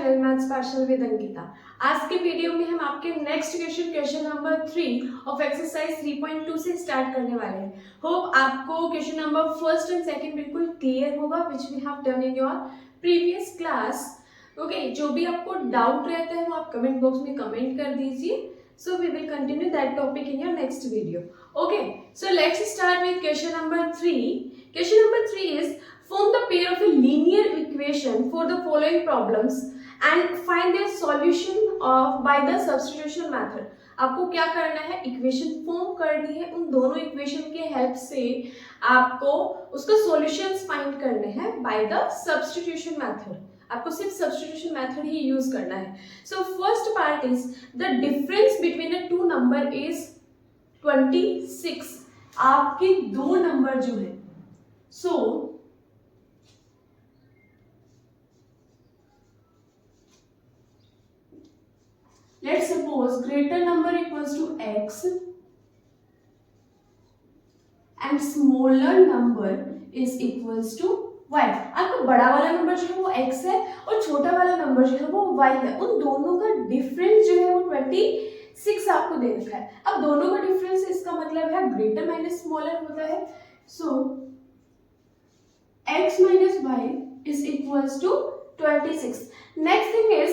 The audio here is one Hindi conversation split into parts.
Channel maths partial with Ankita. आज के वीडियो में हम आपके next question number 3 of exercise 3.2 से स्टार्ट करने वाले हैं। होप आपको question number first and second बिल्कुल क्लियर होगा, which we have done in your previous class. Okay, जो भी आपको डाउट रहता है वो आप कमेंट बॉक्स में कमेंट कर दीजिए। So we will continue that topic in your next video. Okay, so let's start with question number 3. Question number 3 is form the pair of a linear equation for the following problems and find their solution by the substitution method. आपको क्या करना है, इक्वेशन फॉर्म करनी है। उन दोनों इक्वेशन के हेल्प से आपको उसका सॉल्यूशंस फाइंड करने हैं बाय द सब्स्टिट्यूशन मेथड। आपको सिर्फ सब्स्टिट्यूशन मेथड ही यूज करना है। So first part is the difference between a two number is 26। आपके दो नंबर जो है, सो let's suppose greater number equals to x and smaller number is equals to y। आपका बड़ा वाला नंबर जो है वो x है और छोटा वाला नंबर जो है वो y है। उन दोनों का डिफरेंस जो है वो 26 आपको दे रखा है। अब दोनों का डिफरेंस इसका मतलब है ग्रेटर माइनस स्मॉलर होता है। So x minus y is equals to 26। Next thing is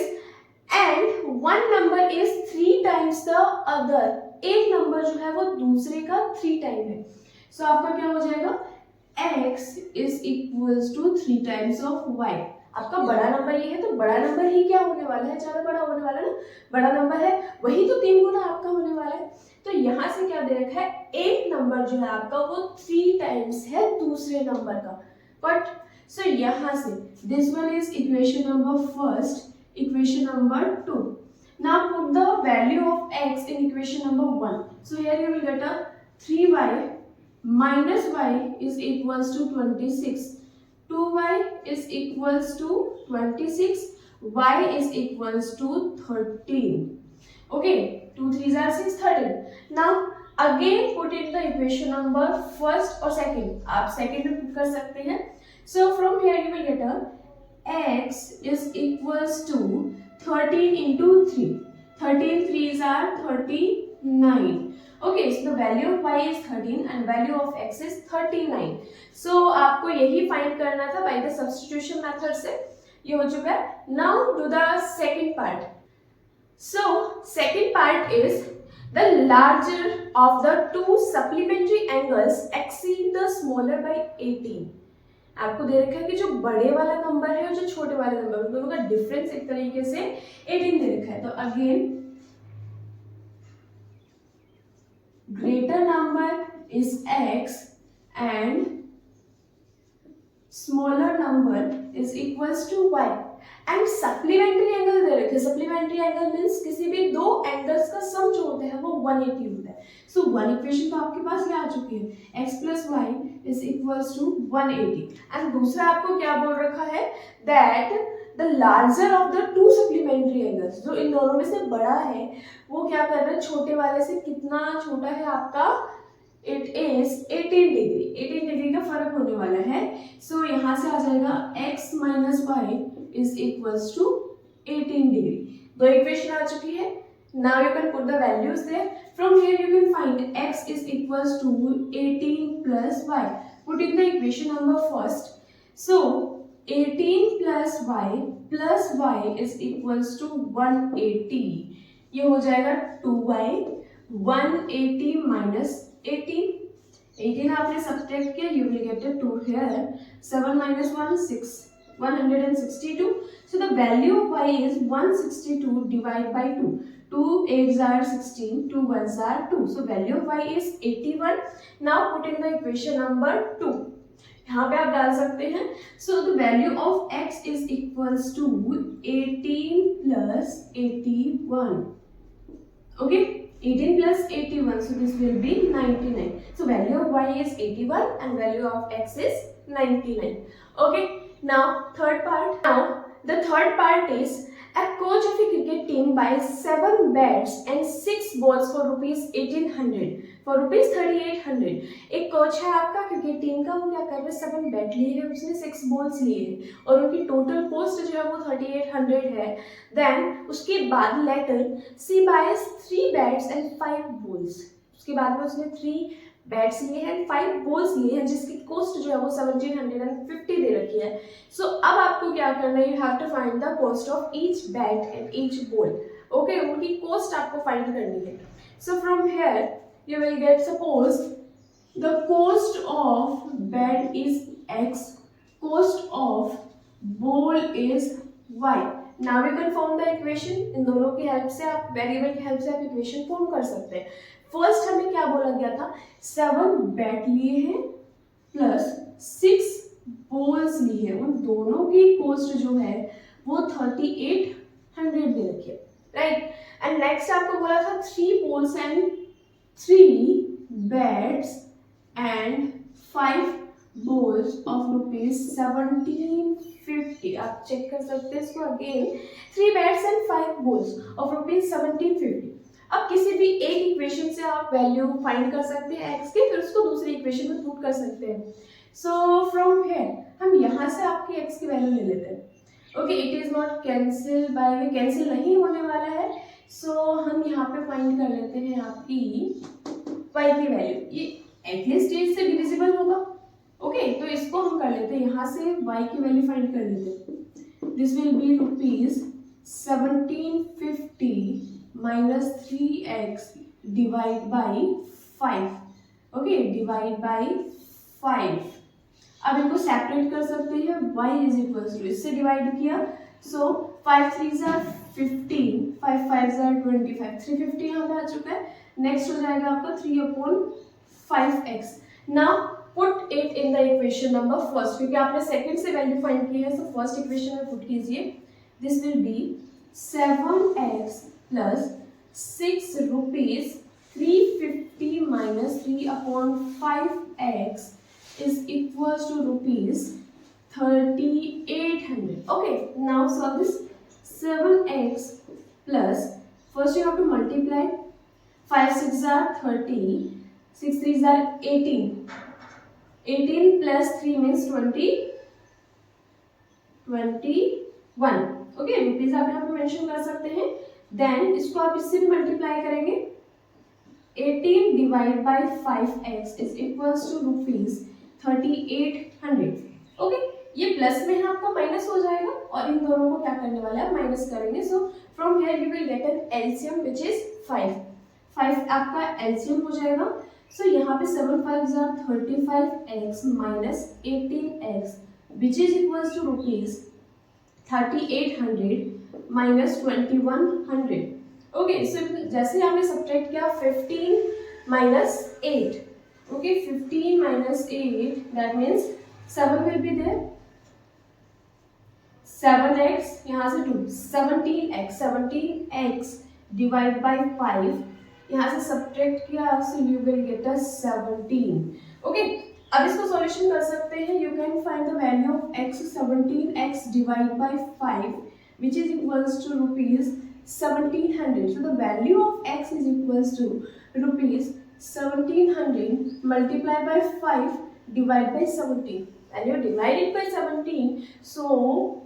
and one number is 3 times the other. एक नंबर जो है वो दूसरे का 3 टाइम है। सो आपका क्या हो जाएगा, x is equals to 3 times of y। आपका बड़ा नंबर ये है तो बड़ा नंबर ही क्या होने वाला है, ज्यादा बड़ा होने वाला है ना। बड़ा नंबर है वही तो 3 गुना आपका होने वाला है। तो यहाँ से क्या दे रखा है, एक नंबर जो है आपका वो 3 टाइम्स है दूसरे नंबर का। बट सो यहाँ से this one is equation number first, equation number 2। Now put the value of x in equation number 1. So here you will get a 3y minus y is equals to 26. 2y is equals to 26. Y is equals to 13. Okay, 2 3s are 6, 13. Now again put in the equation number first or second. आप second में put कर सकते हैं। So from here you will get a x is equals to 13 into 3. 13 3s are 39. Okay, so the value of y is 13 and value of x is 39. So आपको यही फाइंड करना था by the substitution method से। ये हो चुका है। Now do the second part. So second part is the larger of the two supplementary angles exceed the smaller by 18. आपको दे रखा है कि जो बड़े वाला नंबर है और जो छोटे वाले नंबर है दोनों का डिफरेंस एक तरीके से 18 दे रखा है। तो again greater number is x and smaller number is equals to y and supplementary angle दे रखे। supplementary angle means किसी भी दो एंगल्स का सम जो होता है वो 180 होता है। सो वन इक्वेशन तो आपके पास ये आ चुकी है, x plus y is equals to 180 and दूसरा आपको क्या बोल रखा है, that the larger of the two supplementary angles, जो इन दोनों में से बड़ा है वो क्या कर रहा है, छोटे वाले से कितना छोटा है आपका, it is 18 डिग्री। 18 डिग्री का फर्क होने वाला है। सो यहाँ से आ जाएगा x minus y is equals to 18 degree. दो इक्वेशन आ चुकी है। Now you can put the values there. From here you can find x is equals to 18 plus y. Put in the equation number first. So 18 plus y is equals to 180. ये हो जाएगा 2y। 180 minus 18. 18 आपने सब्ट्रैक्ट किया, you will get a 2 here. 7 minus 1 6. 162. So the value of y is 162 divided by 2. 2 8s are 16, 2 1s are 2. So value of y is 81. Now put in the equation number 2. यहाँ पे आप डाल सकते हैं। So the value of x is equals to 18 plus 81. Okay, 18 plus 81. So this will be 99. So value of y is 81 and value of x is 99. Okay. Now third part. Now the third part is A coach of a cricket team buys 7 bats and 6 balls for rupees 1800 for rupees 3800. एक कोच है आपका क्रिकेट टीम का, वो क्या कर रहे हैं, 7 बैट लिए हैं उसने, 6 बॉल्स लिए हैं और उनकी टोटल कॉस्ट जो है वो 3800 है. देन उसके बाद later she buys 3 bats and 5 balls. उसके बाद में उसने 3 बैट्स लिए हैं, 5 बॉल्स लिए हैं, जिसकी कॉस्ट जो है वो 1750 दे रखी है. सो अब आपको क्या करना है, you have to find the cost of each bat and each ball. Okay, उनकी कॉस्ट आपको फाइंड करनी है. So from here you will get, suppose the cost of bat is x, cost of ball is y. Now you can form the equation. इन दोनों की हेल्प से आप, वेरिएबल की हेल्प से आप इक्वेशन फॉर्म कर सकते हैं. फर्स्ट हमें क्या बोला गया था, 7 बैट लिए हैं प्लस 6 बॉल्स लिए हैं, उन दोनों की कॉस्ट जो है वो 3800 दे रखी है, राइट. एंड नेक्स्ट आपको बोला था 3 balls and 3 bats and 5 balls of rupees 1750. आप चेक कर सकते हैं इसको again. 3 bats and 5 balls of rupees 1750. अब किसी भी एक इक्वेशन से आप वैल्यू फाइंड कर सकते हैं x की, फिर उसको दूसरी इक्वेशन में पुट कर सकते हैं. सो फ्रॉम हियर हम यहाँ से आपकी x की वैल्यू ले लेते हैं. Okay, it is not cancel bye, cancel नहीं होने वाला है. सो हम यहाँ पे फाइंड कर लेते हैं आपकी y की वैल्यू. ये एटलीस्ट एज से डिविजिबल होगा. ओके, तो इसको हम कर लेते हैं, यहाँ से y की वैल्यू फाइंड कर लेते हैं. This will B rupees 1750 minus 3x divide by 5. Okay, divide by 5. अब इनको सेपरेट कर सकते हैं. y इज इक्वल टू, इससे डिवाइड किया, सो 5 3s are 15, 5 5s are 25, 350 यहाँ पे आ चुका है. नेक्स्ट हो जाएगा आपका 3/5x. Now put it in the equation number first, क्योंकि आपने सेकंड से वैल्यू फाइंड की है, सो फर्स्ट इक्वेशन में पुट कीजिए. This will B 7x plus 6 rupees 350 minus 3/5x is equals to rupees 3800. Okay, now solve this. 7x plus, first you have to multiply. 5 6s are 30, 6 3s are 18. 18 plus 3 means 21. Okay, rupees आप यहाँ पे मेंशन कर सकते हैं. देन इसको आप इससे भी मल्टीप्लाई करेंगे. 18 divide by 5x is equals to rupees 3800. Okay, ये प्लस में है आपका माइनस हो जाएगा और इन दोनों को क्या करने वाला है, माइनस करेंगे. सो from here you will get an LCM which is 5. 5 आपका एलसीएम हो जाएगा. सो यहाँ पे 7 5s are 35x minus 18x which is equals to rupees 3800 minus 2100. Okay, so जैसे आपने सब्ट्रैक्ट किया 15 minus 8. Okay, 15 minus 8 that means 7 will be there. 7x यहाँ से 2, 17x divide by 5. यहाँ से सब्ट्रैक्ट किया, so you will get a 17. Okay, अब इसको सॉल्यूशन कर सकते हैं. You can find the value of x. 17x divide by 5 which is equals to rupees 1700. So the value of x is equals to rupees 1700 multiply by 5 divide by 17. And you divide it by 17, so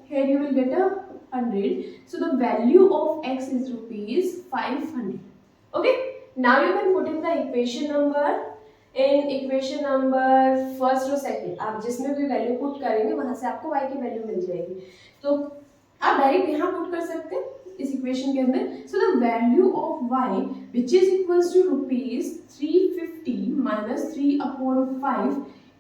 here you will get a 100. So the value of x is rupees 500. Okay, now you can put in the equation number. In equation number first और सेकंड आप जिसमें भी वैल्यू पुट करेंगे वहां से आपको y की वैल्यू मिल जाएगी. तो आप डायरेक्ट यहाँ पुट कर सकते हैं इस इक्वेशन के अंदर. So the value of y which is equals to rupees 350 minus 3/5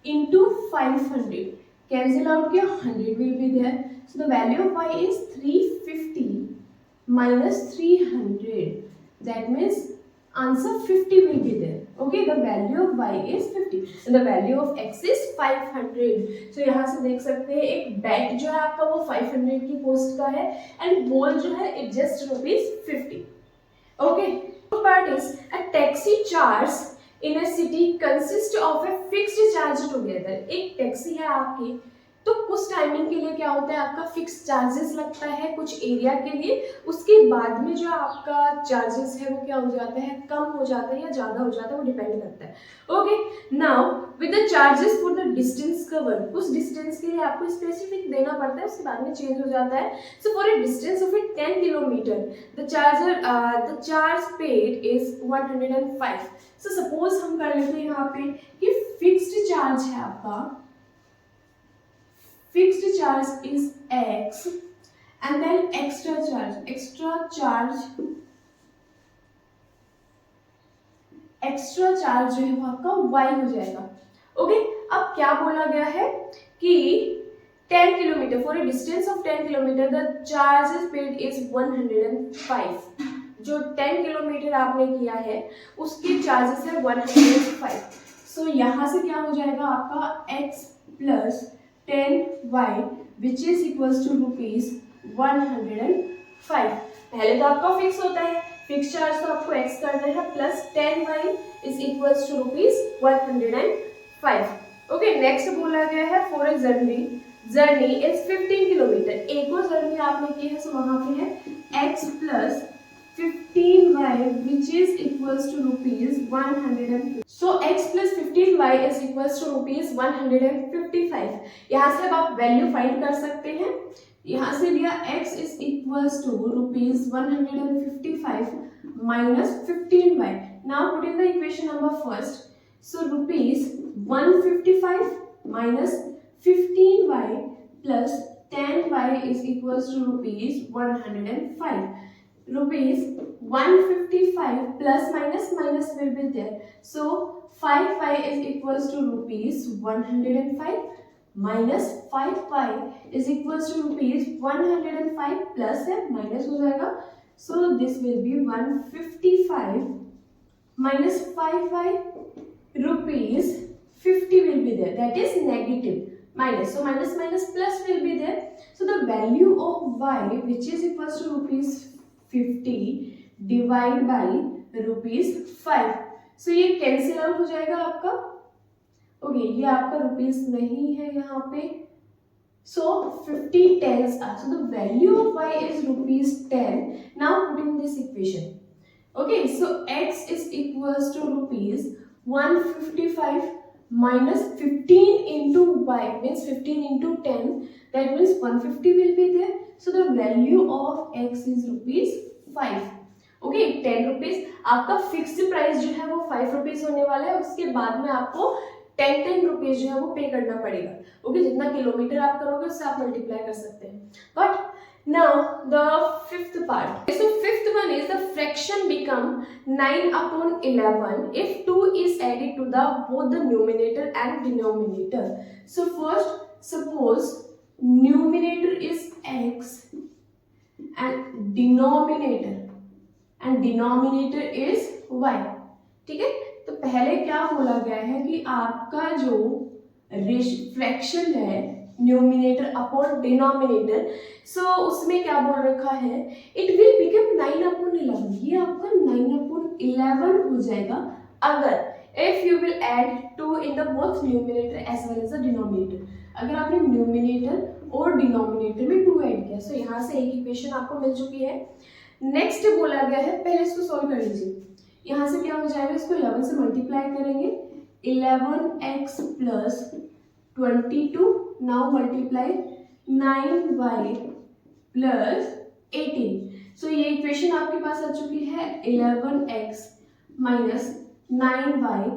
into 500. Cancel out किया, 100 will be there. So the value of y is 350 minus 300. That means answer 50 will be there. Okay, the value of y is 50 and the value of x is 500. So यहाँ से देख सकते हैं एक बैट जो है आपका वो 500 की कॉस्ट का है एंड बॉल जो है it just ₹50. Okay, part is a taxi charge in a city consist of a fixed charge together. एक टैक्सी है आपकी तो कुछ टाइमिंग के लिए क्या होता है, आपका फिक्स चार्जेस लगता है कुछ एरिया के लिए, उसके बाद में जो आपका चार्जेस है वो क्या हो जाता है, कम हो जाता है या ज़्यादा हो जाता है, वो डिपेंड करता है। Okay, now with the charges for the distance covered, उस डिस्टेंस के लिए आपको स्पेसिफिक देना पड़ता है, उसके बाद में चेंज हो जाता है। So for a distance of 10 kilometre the charge paid is 105। So suppose हम कर लेते हैं यहाँ पे कि फिक्स्ड चार्ज है आपका, fixed charge is x and then extra charge जो है वो आपका y हो जाएगा। ओके, अब क्या बोला गया है कि 10 kilometre, for a distance of 10 kilometre the charges paid is 105। जो 10 किलोमीटर आपने किया है उसके चार्जेस है 105। सो यहाँ से क्या हो जाएगा आपका x plus 10y which is equals to rupees 105। पहले तो आपका फिक्स होता है, फिक्स चार्ज तो आपको x करना है, plus 10y is equals to rupees 105। Okay, next बोला गया है for a journey is 15 kilometre. एक और जर्नी आपने की है, सो वहां पे है x plus 15y which is equals to rupees 150. So x plus 15y is equals to rupees 155. यहाँ से अब आप वैल्यू फाइंड कर सकते हैं। यहाँ से लिया x is equals to rupees 155 minus 15y. Now put in the equation number first. So rupees 155 minus 15y plus 10y is equals to rupees 105. Rupees 155 plus minus will be there. So 5y is equals to rupees 105 minus 5y is equals to rupees 105 plus है minus हो जाएगा. So this will be 155 minus 5y rupees 50 will be there. That is negative. Minus, so minus plus will be there. So the value of y which is equals to rupees 50 divide by rupees 5. सो ये कैंसिल आउट हो जाएगा आपका. ओके, ये आपका रुपीज नहीं है यहाँ पे. So 50 tens are, so the value of y is rupees 10. Now put in this equation. Okay, so x is equals to rupees 155 minus 15 into y means 15 into 10, that means 150 will be there. So the value of x is rupees 5. Okay, 10 rupees. आपका फिक्स्ड प्राइस जो है वो 5 रुपीज होने वाला है. उसके बाद में आपको 10 रुपीज जो है वो पे करना पड़ेगा. ओके, जितना किलोमीटर आप करोगे उससे आप मल्टीप्लाई कर सकते हैं. But now the fifth part. So fifth one is the fraction become 9 upon 11 if 2 is added to the both the numerator and denominator. So first suppose numerator is x and denominator is y. ठीक है, तो पहले क्या बोला गया है कि आपका जो फ्रैक्शन है न्यूमिनेटर अपॉन डिनोमिनेटर, सो उसमें क्या बोल रखा है, इट विल बिकम 9 अपॉन 11. ये आपका 9 अपॉन 11 हो जाएगा अगर if you will add 2 in the both numerator as well as the denominator. अगर आपने न्यूमिनेटर और डिनोमिनेटर में 2 ऐड किया, सो यहाँ से एक इक्वेशन आपको मिल चुकी है. नेक्स्ट बोला गया है, पहले इसको सॉल्व कर लीजिए. यहाँ से क्या हो जाएगा, इसको 11 से मल्टीप्लाई करेंगे. 11x plus 22, now multiply 9y plus 18. So ये इक्वेशन आपके पास आ चुकी है. 11x minus 9y,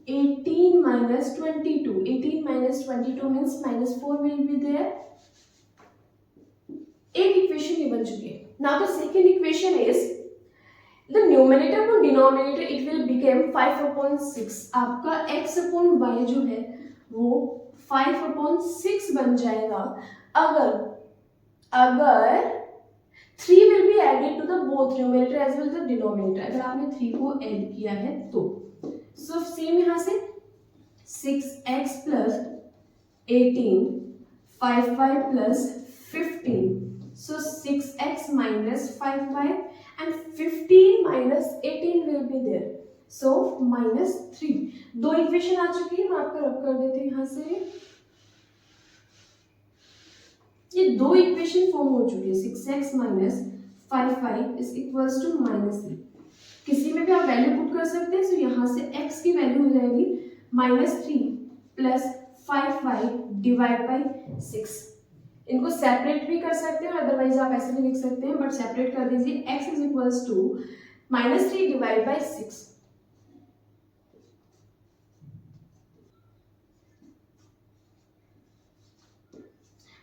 18 minus 22. 18 minus 22 means minus 4 will be there. एक इक्वेशन ये बन चुकी है. Now the second equation is the numerator upon denominator it will become 5 upon 6. आपका x upon y जो है वो 5 upon 6 बन जाएगा अगर 3 will be added to the both numerator as well as the denominator. अगर आपने 3 को ऐड किया है तो so सेम यहाँ से 6x plus 18 5y plus 15. So 6x minus 5y and 15 minus 18 will be there. So minus 3. दो इक्वेशन आ चुकी है. मैं आपको रब कर देती हूँ यहाँ से. ये दो इक्वेशन फॉर्म हो चुकी है, 6x minus 5y is equals to -3। किसी में भी आप वैल्यू पुट कर सकते हैं, तो यहाँ से x की वैल्यू हो जाएगी -3 प्लस 5y डिवाइड बाई 6। इनको सेपरेट भी कर सकते हैं, अदरवाइज आप ऐसे भी लिख सकते हैं, बट सेपरेट कर दीजिए। x is equals to -3 divide by 6।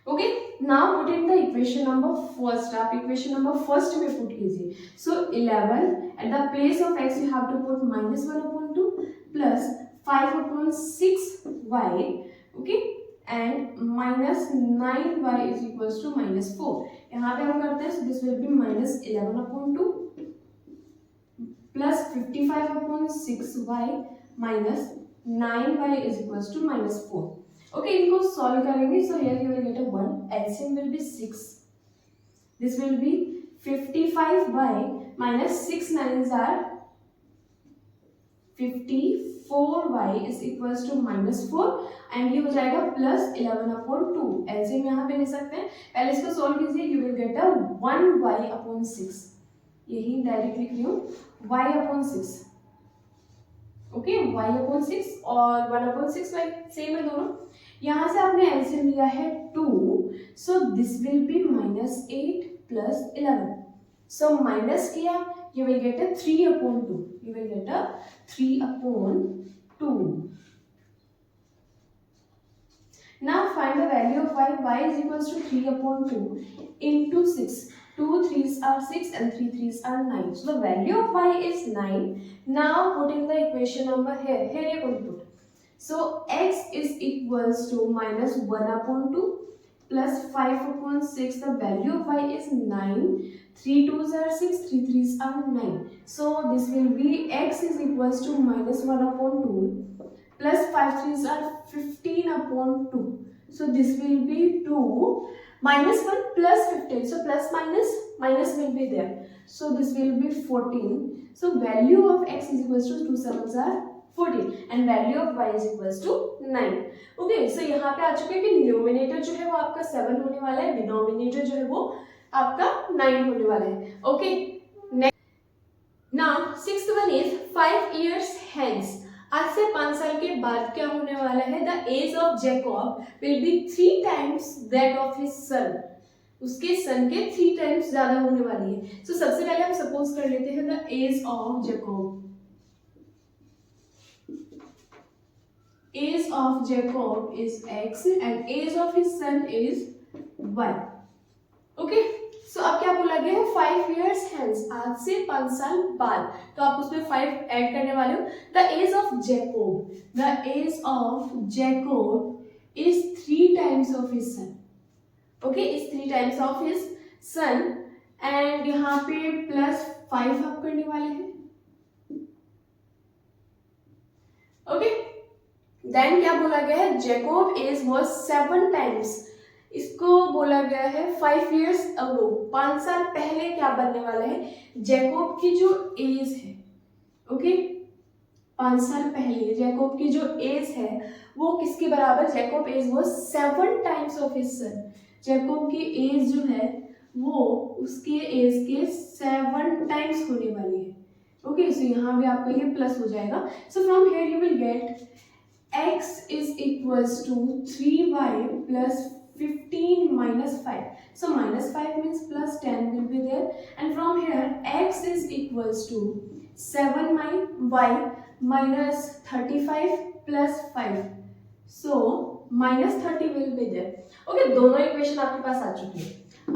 Okay, now put in the equation number first. आप इक्वेशन नंबर फर्स्ट में पुट कीजिए। So 11 at the place of x you have to put -1/2 plus 5/6y, okay, and -9y is equals to -4। यहाँ पे हम करते हैं, so this will be -11/2 plus 55/6y minus 9y is equals to -4। Okay, इनको सॉल्व करेंगे। So here you will get a 1, LCM will be 6, this will be 55y minus 6 9s are 54y is equals to -4 and ये हो जाएगा प्लस 11/2। एलसीएम यहाँ पे ले सकते हैं, पहले इसको सॉल्व कीजिए। You will get a 1y/6, यही डायरेक्ट लिख रही हूँ, y/6, ओके, y/6 और 1/6y सेम है दोनों। यहाँ से आपने एलसीएम लिया है 2, सो this will B -8 plus 11। So minus किया, you will get a 3/2, you will get a 3/2। now find the value of y is equals to 3/2 into 6, 2 3s are 6 and 3 3s are 9, so the value of y is 9। now put in the equation number here you can put, so x is equals to -1/2 plus 5/6, the value of y is 9, 3 2s are 6, 3 3s are 9, so this will be x is equals to -1/2 plus 5 3s are 15/2, so this will be 2 -1 plus 15, so plus minus will be there, so this will be 14, so value of x is equals to 2 7s are 14 and value of y is equals to 9। Okay, सो यहाँ पे आ चुके हैं कि न्यूमिनेटर जो है वो आपका 7 होने वाला है, डिनोमिनेटर जो है वो आपका 9 होने वाला है। Okay, now sixth one is 5 years hence, आज से 5 साल के बाद क्या होने वाला है, the age of Jacob will be 3 times that of his son, उसके सन के 3 times ज्यादा होने वाली है। सो सबसे पहले हम सपोज कर लेते हैं the age of Jacob, age of Jacob is x and age of his son is y। Okay, so अब क्या बोला गया है, 5 years hence, आज से 5 साल बाद, तो आप उसमें 5 ऐड करने वाले हो। The age of Jacob, the age of Jacob is 3 times of his son, okay, is 3 times of his son and यहाँ पे प्लस 5 आप करने वाले हैं। ओके, देन क्या बोला गया है, जैकोब एज वाज 7 times, इसको बोला गया है 5 years ago, 5 साल पहले क्या बनने वाला है, जैकोब की जो एज है, ओके, 5 साल पहले जैकोब की जो एज है वो किसके बराबर, Jacob age was 7 times of his son, Jacob की एज जो है वो उसके एज के 7 times होने वाली है। ओके, सो यहाँ भी आपका ये प्लस हो जाएगा। सो from here you will gate x is equals to 3y plus 15 minus 5, so minus 5 means plus 10 will be there, and from here x is equals to 7y minus 35 plus 5, so minus 30 will be there। okay, दोनों इक्वेशन आपके पास आ चुकी है।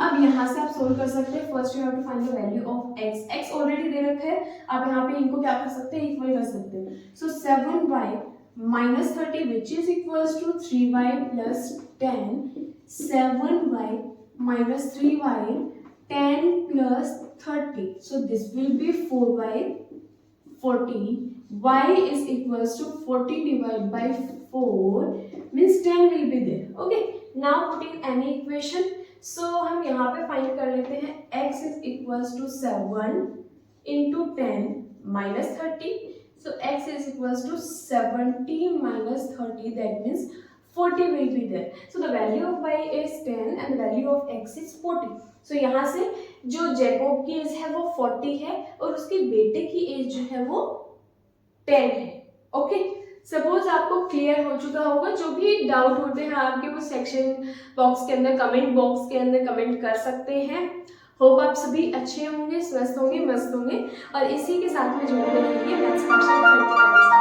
अब यहाँ से आप सोल्व कर सकते हैं। First you have to find the value of x, x already दे रखा है, आप यहाँ पे इनको क्या कर सकते हैं, इक्वल कर सकते हैं। सो 7y minus 30 which is equals to 3y plus 10, 7y minus 3y, 10 plus 30, so this will be 4y 40, y is equals to 40 divided by 4 means 10 will be there। okay, now putting any equation, so हम यहाँ पे फाइंड कर लेते हैं x is equals to 7 into 10 minus 30, so x is equals to 70 minus 30, that means 40 will be there. So the value of y is 10 and the value of x is 40. So यहाँ से जो जैकोब की एज है वो 40 है और उसके बेटे की एज जो है वो 10 है. ओके, सपोज आपको क्लियर हो चुका होगा. जो भी डाउट होते हैं आपके वो सेक्शन बॉक्स के अंदर, कमेंट बॉक्स के अंदर कमेंट कर सकते हैं. होप आप सभी अच्छे होंगे, स्वस्थ होंगे, मस्त होंगे और इसी के साथ में जुड़ते रहिए मैथ्स क्लास।